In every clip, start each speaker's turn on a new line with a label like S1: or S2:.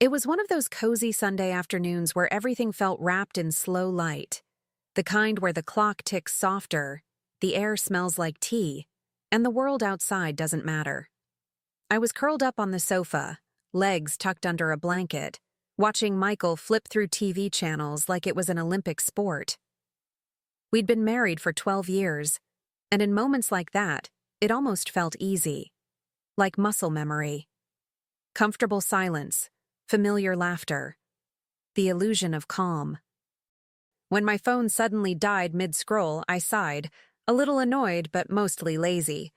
S1: It was one of those cozy Sunday afternoons where everything felt wrapped in slow light, the kind where the clock ticks softer, the air smells like tea, and the world outside doesn't matter. I was curled up on the sofa, legs tucked under a blanket, watching Michael flip through TV channels like it was an Olympic sport. We'd been married for 12 years, and in moments like that, it almost felt easy, like muscle memory. Comfortable silence, familiar laughter, the illusion of calm. When my phone suddenly died mid-scroll, I sighed, a little annoyed but mostly lazy.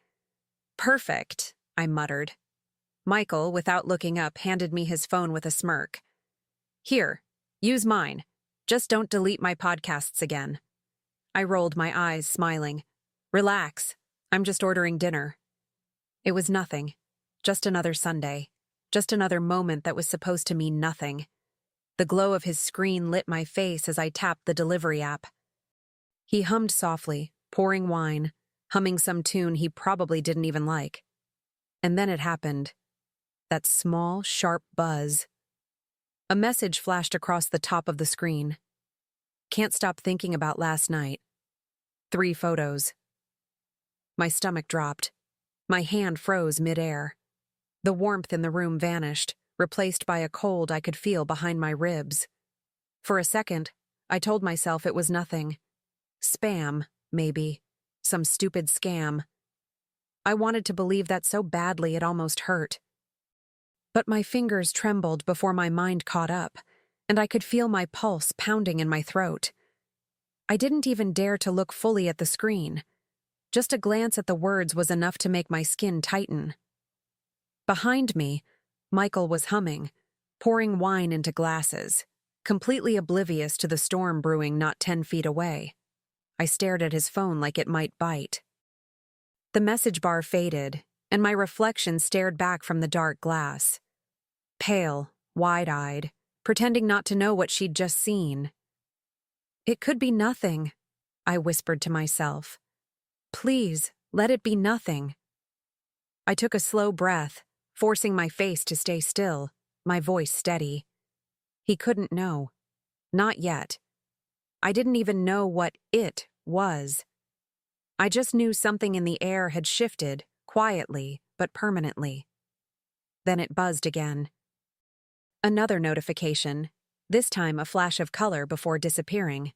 S1: "Perfect," I muttered. Michael, without looking up, handed me his phone with a smirk. "Here, use mine. Just don't delete my podcasts again." I rolled my eyes, smiling. "Relax. I'm just ordering dinner." It was nothing. Just another Sunday. Just another moment that was supposed to mean nothing. The glow of his screen lit my face as I tapped the delivery app. He hummed softly, pouring wine, humming some tune he probably didn't even like. And then it happened. That small, sharp buzz. A message flashed across the top of the screen. "Can't stop thinking about last night." 3 photos. My stomach dropped. My hand froze mid-air. The warmth in the room vanished, replaced by a cold I could feel behind my ribs. For a second, I told myself it was nothing. Spam, maybe. Some stupid scam. I wanted to believe that so badly it almost hurt. But my fingers trembled before my mind caught up, and I could feel my pulse pounding in my throat. I didn't even dare to look fully at the screen. Just a glance at the words was enough to make my skin tighten. Behind me, Michael was humming, pouring wine into glasses, completely oblivious to the storm brewing not 10 feet away. I stared at his phone like it might bite. The message bar faded, and my reflection stared back from the dark glass. Pale, wide-eyed, pretending not to know what she'd just seen. "It could be nothing," I whispered to myself. "Please, let it be nothing." I took a slow breath, forcing my face to stay still, my voice steady. He couldn't know. Not yet. I didn't even know what it was. I just knew something in the air had shifted, quietly, but permanently. Then it buzzed again. Another notification, this time a flash of color before disappearing.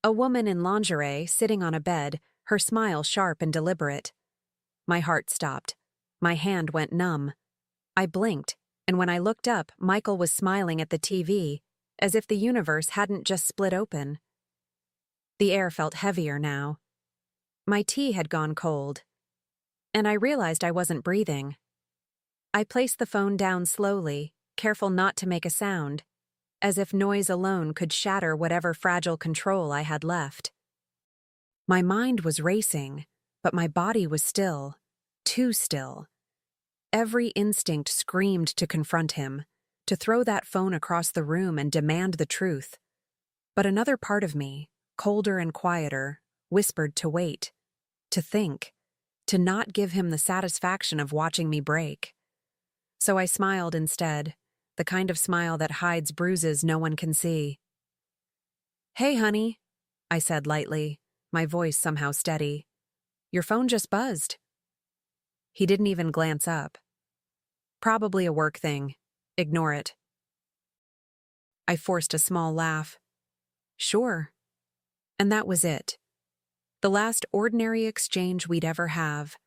S1: A woman in lingerie sitting on a bed, her smile sharp and deliberate. My heart stopped. My hand went numb. I blinked, and when I looked up, Michael was smiling at the TV, as if the universe hadn't just split open. The air felt heavier now. My tea had gone cold, and I realized I wasn't breathing. I placed the phone down slowly, careful not to make a sound, as if noise alone could shatter whatever fragile control I had left. My mind was racing, but my body was still, too still. Every instinct screamed to confront him, to throw that phone across the room and demand the truth. But another part of me, colder and quieter, whispered to wait, to think, to not give him the satisfaction of watching me break. So I smiled instead, the kind of smile that hides bruises no one can see. "Hey, honey," I said lightly, my voice somehow steady. "Your phone just buzzed." He didn't even glance up. "Probably a work thing. Ignore it." I forced a small laugh. "Sure." And that was it. The last ordinary exchange we'd ever have.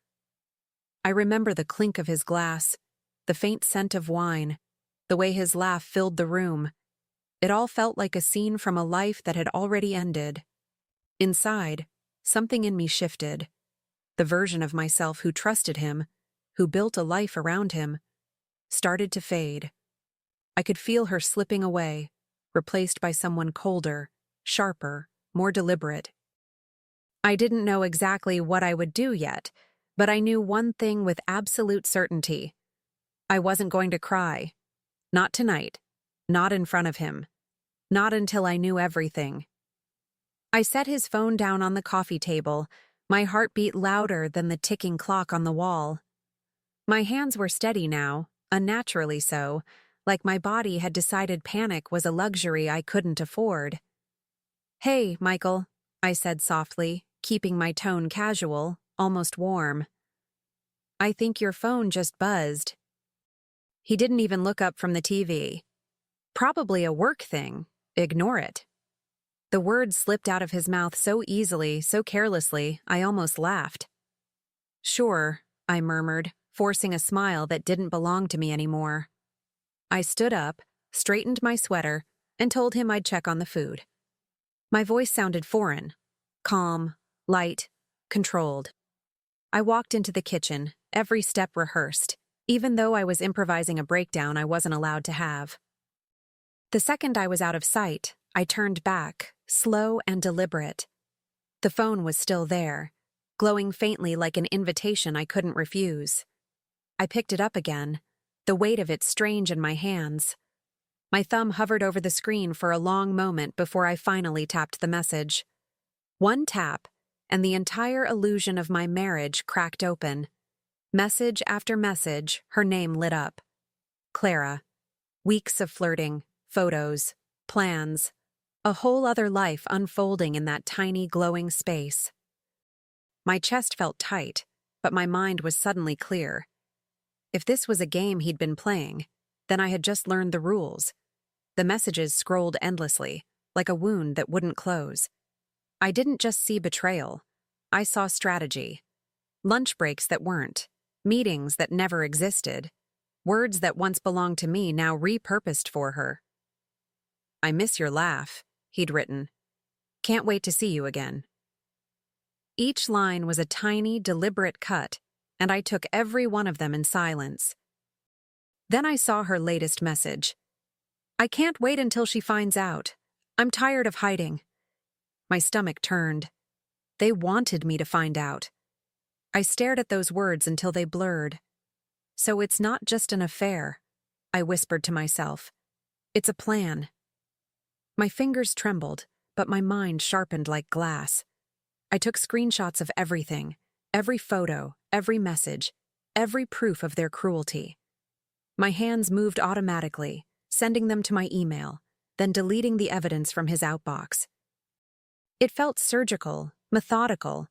S1: I remember the clink of his glass, the faint scent of wine, the way his laugh filled the room. It all felt like a scene from a life that had already ended. Inside, something in me shifted. The version of myself who trusted him, who built a life around him, started to fade. I could feel her slipping away, replaced by someone colder, sharper, more deliberate. I didn't know exactly what I would do yet, but I knew one thing with absolute certainty. I wasn't going to cry. Not tonight. Not in front of him. Not until I knew everything. I set his phone down on the coffee table, my heart beat louder than the ticking clock on the wall. My hands were steady now, unnaturally so, like my body had decided panic was a luxury I couldn't afford. "Hey, Michael," I said softly, keeping my tone casual, almost warm. "I think your phone just buzzed." He didn't even look up from the TV. "Probably a work thing. Ignore it." The words slipped out of his mouth so easily, so carelessly, I almost laughed. "Sure," I murmured, forcing a smile that didn't belong to me anymore. I stood up, straightened my sweater, and told him I'd check on the food. My voice sounded foreign, calm, light, controlled. I walked into the kitchen, every step rehearsed, even though I was improvising a breakdown I wasn't allowed to have. The second I was out of sight, I turned back, slow and deliberate. The phone was still there, glowing faintly like an invitation I couldn't refuse. I picked it up again, the weight of it strange in my hands. My thumb hovered over the screen for a long moment before I finally tapped the message. One tap, and the entire illusion of my marriage cracked open. Message after message, her name lit up. Clara. Weeks of flirting, photos, plans, a whole other life unfolding in that tiny glowing space. My chest felt tight, but my mind was suddenly clear. If this was a game he'd been playing, then I had just learned the rules. The messages scrolled endlessly, like a wound that wouldn't close. I didn't just see betrayal. I saw strategy. Lunch breaks that weren't, meetings that never existed, words that once belonged to me now repurposed for her. "I miss your laugh," he'd written. "Can't wait to see you again." Each line was a tiny, deliberate cut, and I took every one of them in silence. Then I saw her latest message. "I can't wait until she finds out. I'm tired of hiding." My stomach turned. They wanted me to find out. I stared at those words until they blurred. "So it's not just an affair," I whispered to myself. "It's a plan." My fingers trembled, but my mind sharpened like glass. I took screenshots of everything, every photo, every message, every proof of their cruelty. My hands moved automatically, sending them to my email, then deleting the evidence from his outbox. It felt surgical, methodical,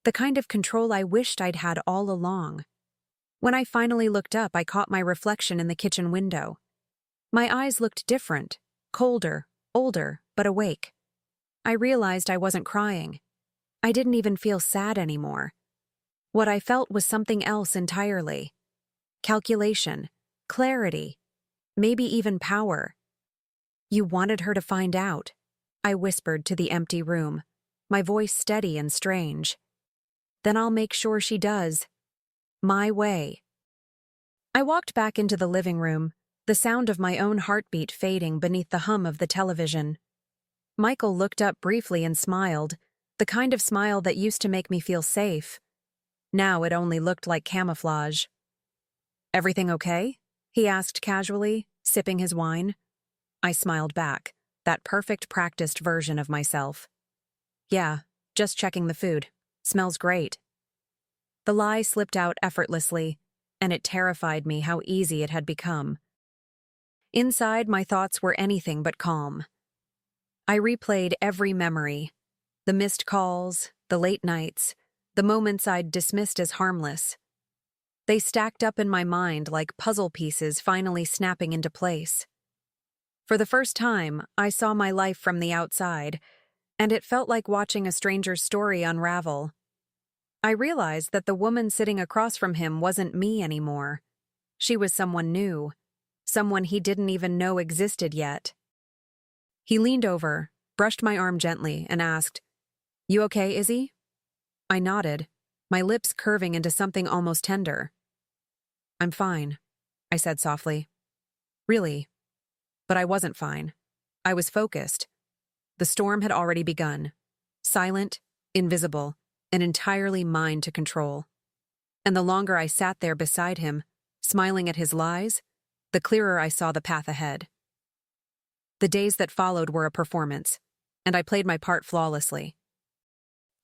S1: the kind of control I wished I'd had all along. When I finally looked up, I caught my reflection in the kitchen window. My eyes looked different, colder, older, but awake. I realized I wasn't crying. I didn't even feel sad anymore. What I felt was something else entirely. Calculation, clarity, maybe even power. "You wanted her to find out," I whispered to the empty room, my voice steady and strange. "Then I'll make sure she does. My way." I walked back into the living room, the sound of my own heartbeat fading beneath the hum of the television. Michael looked up briefly and smiled, the kind of smile that used to make me feel safe. Now it only looked like camouflage. "Everything okay?" he asked casually, sipping his wine. I smiled back, that perfect practiced version of myself. "Yeah, just checking the food. Smells great." The lie slipped out effortlessly, and it terrified me how easy it had become. Inside, my thoughts were anything but calm. I replayed every memory, the missed calls, the late nights, the moments I'd dismissed as harmless. They stacked up in my mind like puzzle pieces finally snapping into place. For the first time, I saw my life from the outside, and it felt like watching a stranger's story unravel. I realized that the woman sitting across from him wasn't me anymore. She was someone new, someone he didn't even know existed yet. He leaned over, brushed my arm gently, and asked, "You okay, Izzy?" I nodded, my lips curving into something almost tender. "I'm fine," I said softly. "Really." But I wasn't fine. I was focused. The storm had already begun. Silent, invisible, and entirely mine to control. And the longer I sat there beside him, smiling at his lies, the clearer I saw the path ahead. The days that followed were a performance, and I played my part flawlessly.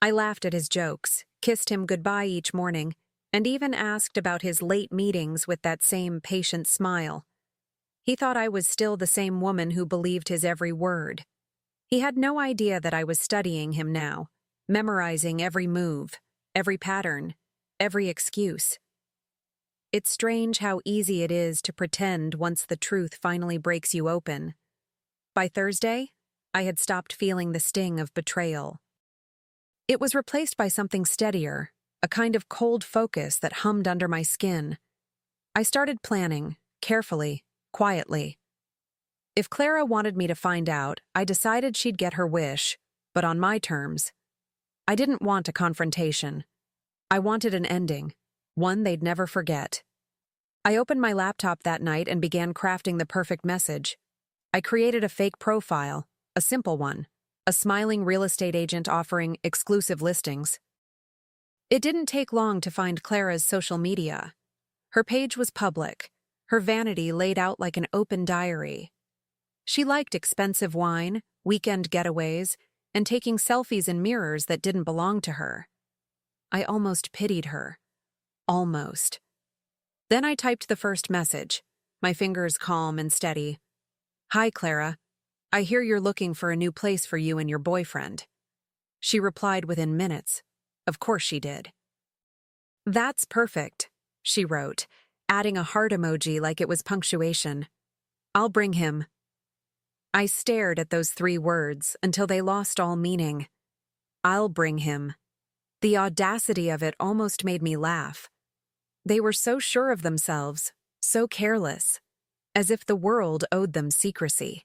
S1: I laughed at his jokes, kissed him goodbye each morning, and even asked about his late meetings with that same patient smile. He thought I was still the same woman who believed his every word. He had no idea that I was studying him now, memorizing every move, every pattern, every excuse. It's strange how easy it is to pretend once the truth finally breaks you open. By Thursday, I had stopped feeling the sting of betrayal. It was replaced by something steadier, a kind of cold focus that hummed under my skin. I started planning, carefully, quietly. If Clara wanted me to find out, I decided she'd get her wish, but on my terms. I didn't want a confrontation. I wanted an ending, one they'd never forget. I opened my laptop that night and began crafting the perfect message. I created a fake profile, a simple one, a smiling real estate agent offering exclusive listings. It didn't take long to find Clara's social media. Her page was public, her vanity laid out like an open diary. She liked expensive wine, weekend getaways, and taking selfies in mirrors that didn't belong to her. I almost pitied her. Almost. Then I typed the first message, my fingers calm and steady. "Hi, Clara. I hear you're looking for a new place for you and your boyfriend." She replied within minutes. Of course she did. "That's perfect," she wrote, adding a heart emoji like it was punctuation. "I'll bring him." I stared at those 3 words until they lost all meaning. I'll bring him. The audacity of it almost made me laugh. They were so sure of themselves, so careless, as if the world owed them secrecy.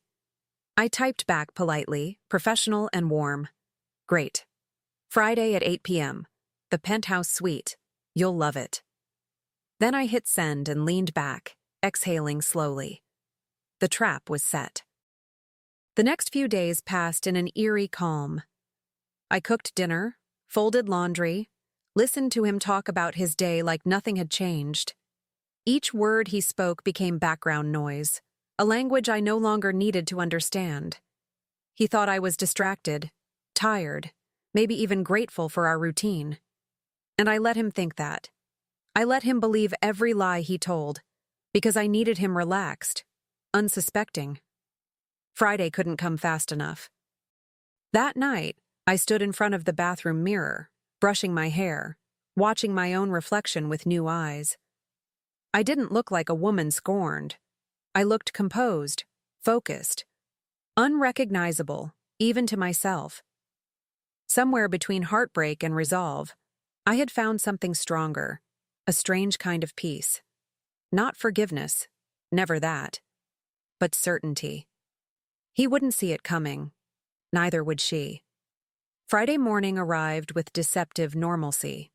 S1: I typed back politely, professional and warm. "Great. Friday at 8 p.m. The penthouse suite. You'll love it." Then I hit send and leaned back, exhaling slowly. The trap was set. The next few days passed in an eerie calm. I cooked dinner, folded laundry, listened to him talk about his day like nothing had changed. Each word he spoke became background noise, a language I no longer needed to understand. He thought I was distracted, tired, maybe even grateful for our routine. And I let him think that. I let him believe every lie he told, because I needed him relaxed, unsuspecting. Friday couldn't come fast enough. That night, I stood in front of the bathroom mirror, brushing my hair, watching my own reflection with new eyes. I didn't look like a woman scorned. I looked composed, focused, unrecognizable, even to myself. Somewhere between heartbreak and resolve, I had found something stronger, a strange kind of peace. Not forgiveness, never that, but certainty. He wouldn't see it coming. Neither would she. Friday morning arrived with deceptive normalcy.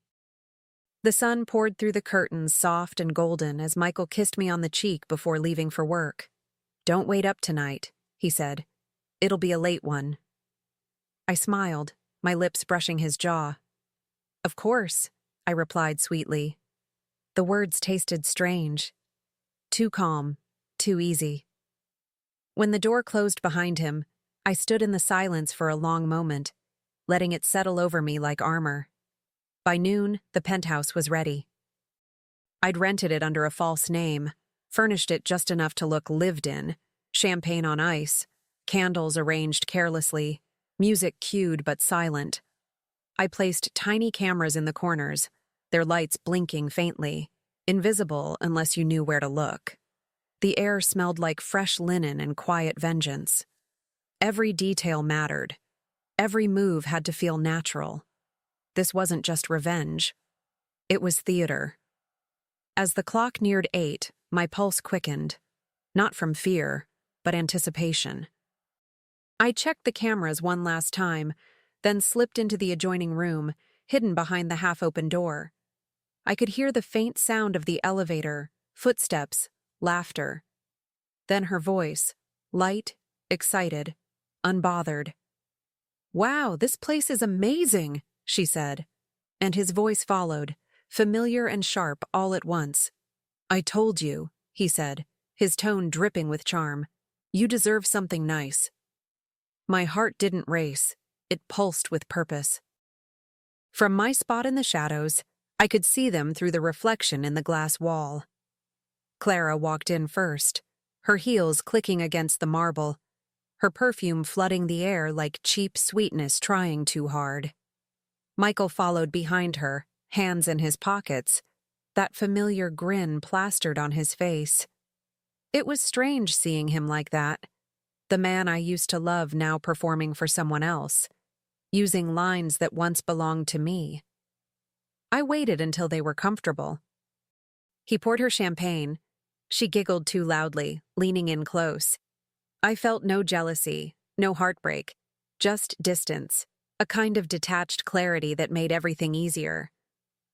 S1: The sun poured through the curtains soft and golden as Michael kissed me on the cheek before leaving for work. "Don't wait up tonight," he said. "It'll be a late one." I smiled, my lips brushing his jaw. "Of course," I replied sweetly. The words tasted strange. Too calm, too easy. When the door closed behind him, I stood in the silence for a long moment, letting it settle over me like armor. By noon, the penthouse was ready. I'd rented it under a false name, furnished it just enough to look lived in, champagne on ice, candles arranged carelessly, music cued but silent. I placed tiny cameras in the corners, their lights blinking faintly, invisible unless you knew where to look. The air smelled like fresh linen and quiet vengeance. Every detail mattered. Every move had to feel natural. This wasn't just revenge. It was theater. As the clock neared 8, my pulse quickened. Not from fear, but anticipation. I checked the cameras one last time, then slipped into the adjoining room, hidden behind the half-open door. I could hear the faint sound of the elevator, footsteps, laughter. Then her voice, light, excited, unbothered. "Wow, this place is amazing," she said. And his voice followed, familiar and sharp all at once. "I told you," he said, his tone dripping with charm. "You deserve something nice." My heart didn't race. It pulsed with purpose. From my spot in the shadows, I could see them through the reflection in the glass wall. Clara walked in first. her heels clicking against the marble, her perfume flooding the air like cheap sweetness trying too hard. Michael followed behind her, hands in his pockets, that familiar grin plastered on his face. It was strange seeing him like that, the man I used to love now performing for someone else, using lines that once belonged to me. I waited until they were comfortable. He poured her champagne. She giggled too loudly, leaning in close. I felt no jealousy, no heartbreak, just distance, a kind of detached clarity that made everything easier.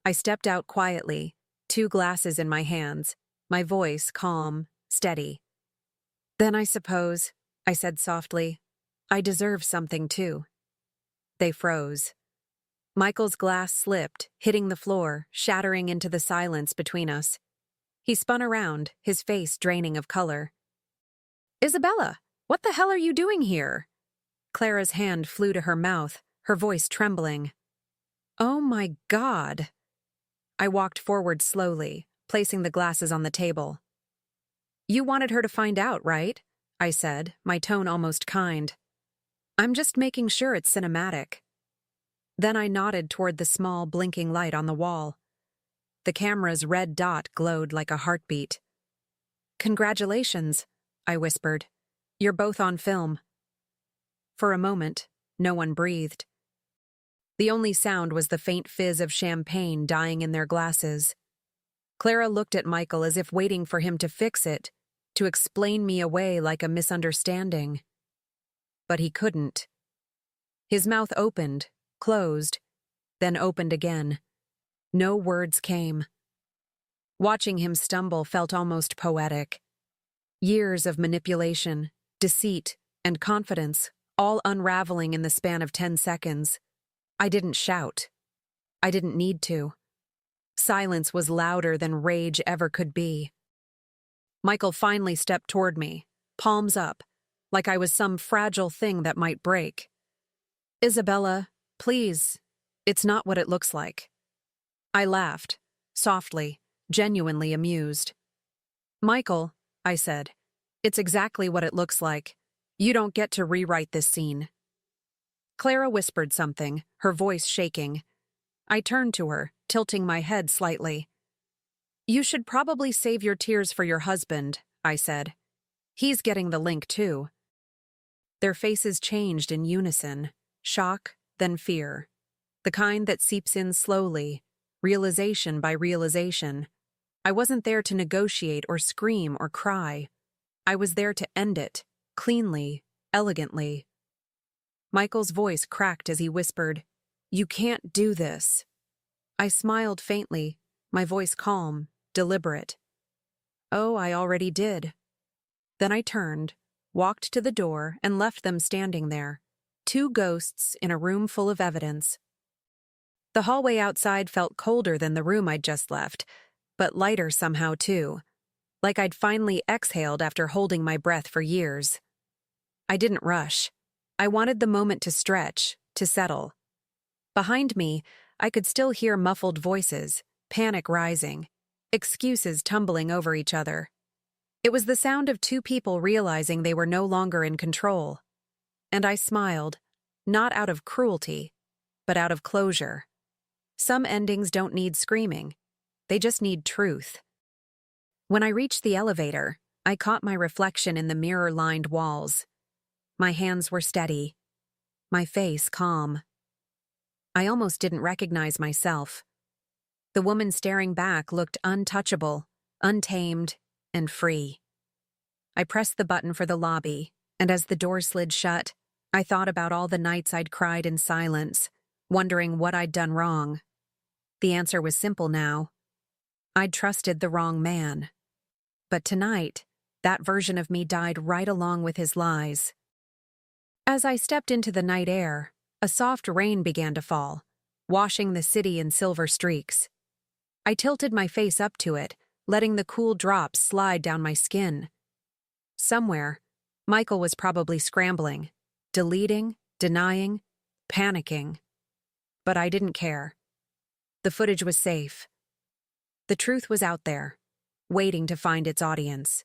S1: I stepped out quietly, 2 glasses in my hands, my voice calm, steady. "Then I suppose," I said softly, "I deserve something too." They froze. Michael's glass slipped, hitting the floor, shattering into the silence between us. He spun around, his face draining of color. "Isabella, what the hell are you doing here?" Clara's hand flew to her mouth, her voice trembling. "Oh my God." I walked forward slowly, placing the glasses on the table. "You wanted her to find out, right?" I said, my tone almost kind. "I'm just making sure it's cinematic." Then I nodded toward the small, blinking light on the wall. The camera's red dot glowed like a heartbeat. "Congratulations," I whispered. "You're both on film." For a moment, no one breathed. The only sound was the faint fizz of champagne dying in their glasses. Clara looked at Michael as if waiting for him to fix it, to explain me away like a misunderstanding. But he couldn't. His mouth opened, closed, then opened again. No words came. Watching him stumble felt almost poetic. Years of manipulation, deceit, and confidence, all unraveling in the span of 10 seconds. I didn't shout. I didn't need to. Silence was louder than rage ever could be. Michael finally stepped toward me, palms up, like I was some fragile thing that might break. "Isabella, please, it's not what it looks like." I laughed, softly, genuinely amused. "Michael," I said, "it's exactly what it looks like. You don't get to rewrite this scene." Clara whispered something, her voice shaking. I turned to her, tilting my head slightly. "You should probably save your tears for your husband," I said. "He's getting the link too." Their faces changed in unison, shock, then fear. The kind that seeps in slowly, realization by realization. I wasn't there to negotiate or scream or cry. I was there to end it, cleanly, elegantly. Michael's voice cracked as he whispered, "You can't do this." I smiled faintly, my voice calm, deliberate. "Oh, I already did." Then I turned, walked to the door, and left them standing there, 2 ghosts in a room full of evidence. The hallway outside felt colder than the room I'd just left, but lighter somehow too, like I'd finally exhaled after holding my breath for years. I didn't rush. I wanted the moment to stretch, to settle. Behind me, I could still hear muffled voices, panic rising, excuses tumbling over each other. It was the sound of 2 people realizing they were no longer in control. And I smiled, not out of cruelty, but out of closure. Some endings don't need screaming. They just need truth. When I reached the elevator, I caught my reflection in the mirror-lined walls. My hands were steady, my face calm. I almost didn't recognize myself. The woman staring back looked untouchable, untamed, and free. I pressed the button for the lobby, and as the door slid shut, I thought about all the nights I'd cried in silence, wondering what I'd done wrong. The answer was simple now. I'd trusted the wrong man. But tonight, that version of me died right along with his lies. As I stepped into the night air, a soft rain began to fall, washing the city in silver streaks. I tilted my face up to it, letting the cool drops slide down my skin. Somewhere, Michael was probably scrambling, deleting, denying, panicking. But I didn't care. The footage was safe. The truth was out there, waiting to find its audience.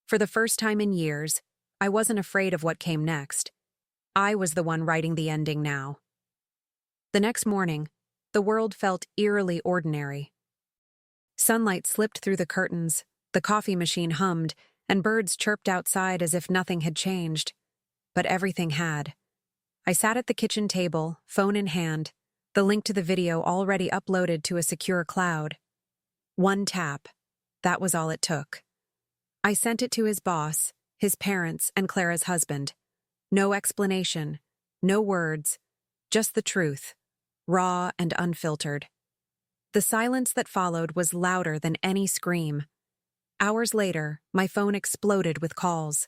S1: For the first time in years, I wasn't afraid of what came next. I was the one writing the ending now. The next morning, the world felt eerily ordinary. Sunlight slipped through the curtains, the coffee machine hummed, and birds chirped outside as if nothing had changed. But everything had. I sat at the kitchen table, phone in hand, the link to the video already uploaded to a secure cloud. One tap. That was all it took. I sent it to his boss, his parents, and Clara's husband. No explanation, no words, just the truth, raw and unfiltered. The silence that followed was louder than any scream. Hours later, my phone exploded with calls.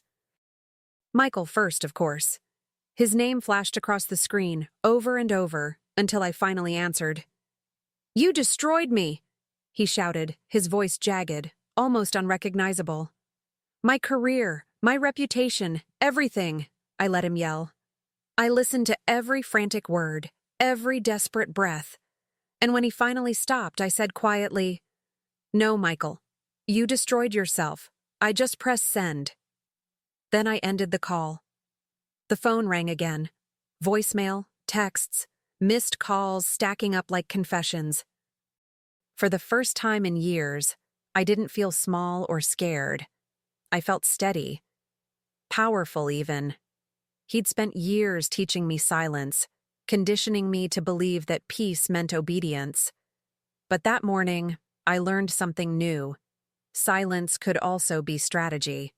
S1: Michael first, of course. His name flashed across the screen, over and over, until I finally answered. "You destroyed me!" he shouted, his voice jagged, almost unrecognizable. "My career, my reputation, everything," I let him yell. I listened to every frantic word, every desperate breath, and when he finally stopped, I said quietly, "No, Michael, you destroyed yourself. I just pressed send." Then I ended the call. The phone rang again. Voicemail, texts, missed calls stacking up like confessions. For the first time in years, I didn't feel small or scared. I felt steady. Powerful, even. He'd spent years teaching me silence, conditioning me to believe that peace meant obedience. But that morning, I learned something new. Silence could also be strategy.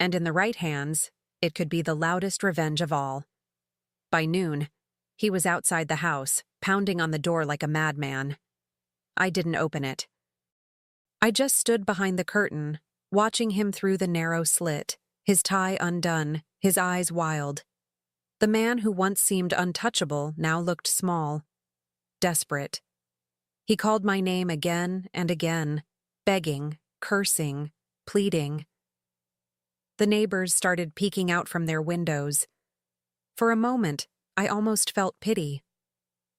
S1: And in the right hands, it could be the loudest revenge of all. By noon, he was outside the house, pounding on the door like a madman. I didn't open it. I just stood behind the curtain, watching him through the narrow slit, his tie undone, his eyes wild. The man who once seemed untouchable now looked small, desperate. He called my name again and again, begging, cursing, pleading. The neighbors started peeking out from their windows. For a moment, I almost felt pity.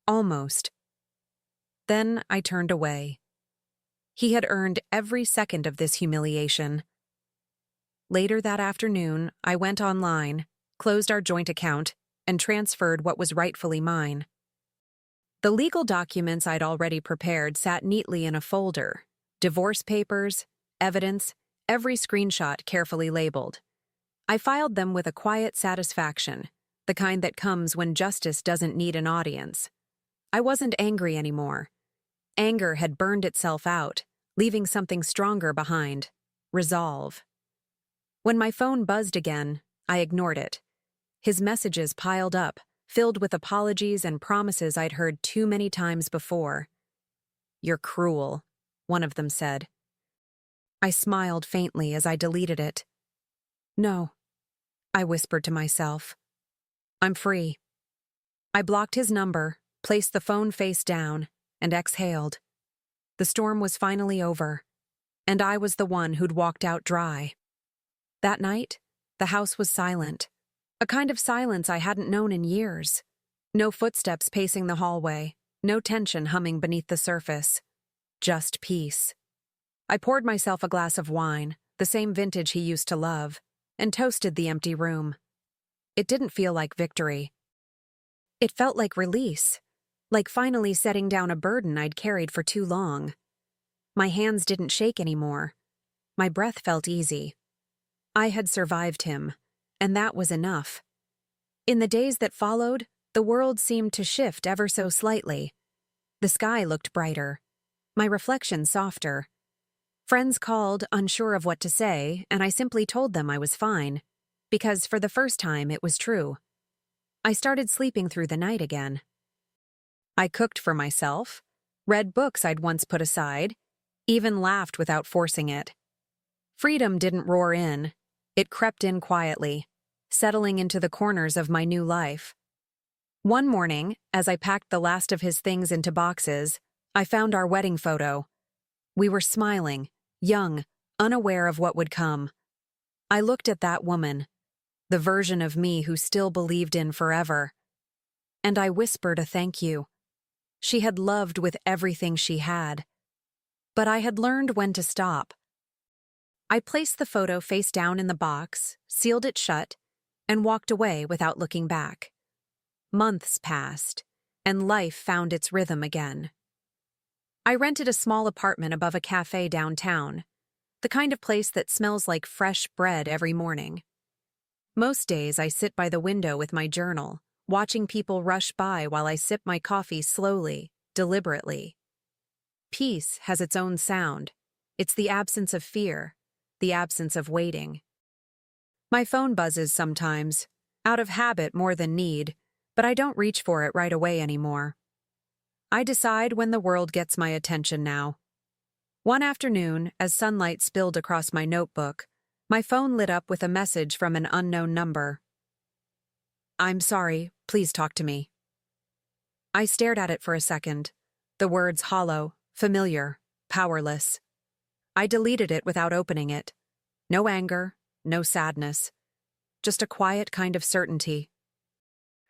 S1: Almost. Then I turned away. He had earned every second of this humiliation. Later that afternoon, I went online, closed our joint account, and transferred what was rightfully mine. The legal documents I'd already prepared sat neatly in a folder. Divorce papers, evidence, every screenshot carefully labeled. I filed them with a quiet satisfaction, the kind that comes when justice doesn't need an audience. I wasn't angry anymore. Anger had burned itself out, leaving something stronger behind: resolve. When my phone buzzed again, I ignored it. His messages piled up, filled with apologies and promises I'd heard too many times before. "You're cruel," one of them said. I smiled faintly as I deleted it. "No," I whispered to myself. "I'm free." I blocked his number, placed the phone face down, and exhaled. The storm was finally over, and I was the one who'd walked out dry. That night, the house was silent, a kind of silence I hadn't known in years. No footsteps pacing the hallway, no tension humming beneath the surface. Just peace. I poured myself a glass of wine, the same vintage he used to love, and toasted the empty room. It didn't feel like victory. It felt like release, like finally setting down a burden I'd carried for too long. My hands didn't shake anymore. My breath felt easy. I had survived him, and that was enough. In the days that followed, the world seemed to shift ever so slightly. The sky looked brighter, my reflection softer. Friends called, unsure of what to say, and I simply told them I was fine, because for the first time it was true. I started sleeping through the night again. I cooked for myself, read books I'd once put aside, even laughed without forcing it. Freedom didn't roar in. It crept in quietly, settling into the corners of my new life. One morning, as I packed the last of his things into boxes, I found our wedding photo. We were smiling, young, unaware of what would come. I looked at that woman, the version of me who still believed in forever. And I whispered a thank you. She had loved with everything she had. But I had learned when to stop. I placed the photo face down in the box, sealed it shut, and walked away without looking back. Months passed, and life found its rhythm again. I rented a small apartment above a cafe downtown, the kind of place that smells like fresh bread every morning. Most days I sit by the window with my journal, watching people rush by while I sip my coffee slowly, deliberately. Peace has its own sound. It's the absence of fear, the absence of waiting. My phone buzzes sometimes, out of habit more than need, but I don't reach for it right away anymore. I decide when the world gets my attention now. One afternoon, as sunlight spilled across my notebook, my phone lit up with a message from an unknown number. "I'm sorry, please talk to me." I stared at it for a second, the words hollow, familiar, powerless. I deleted it without opening it. No anger, no sadness. Just a quiet kind of certainty.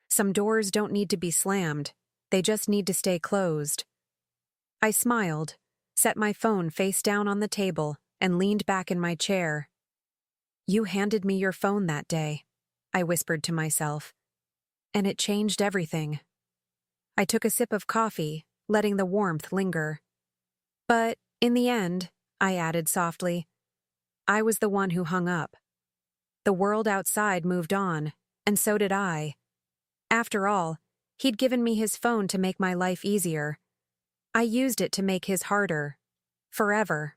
S1: Some doors don't need to be slammed, they just need to stay closed. I smiled, set my phone face down on the table, and leaned back in my chair. "You handed me your phone that day," I whispered to myself, "and it changed everything." I took a sip of coffee, letting the warmth linger. But, in the end, I added softly, I was the one who hung up. The world outside moved on, and so did I. After all, he'd given me his phone to make my life easier. I used it to make his harder. Forever.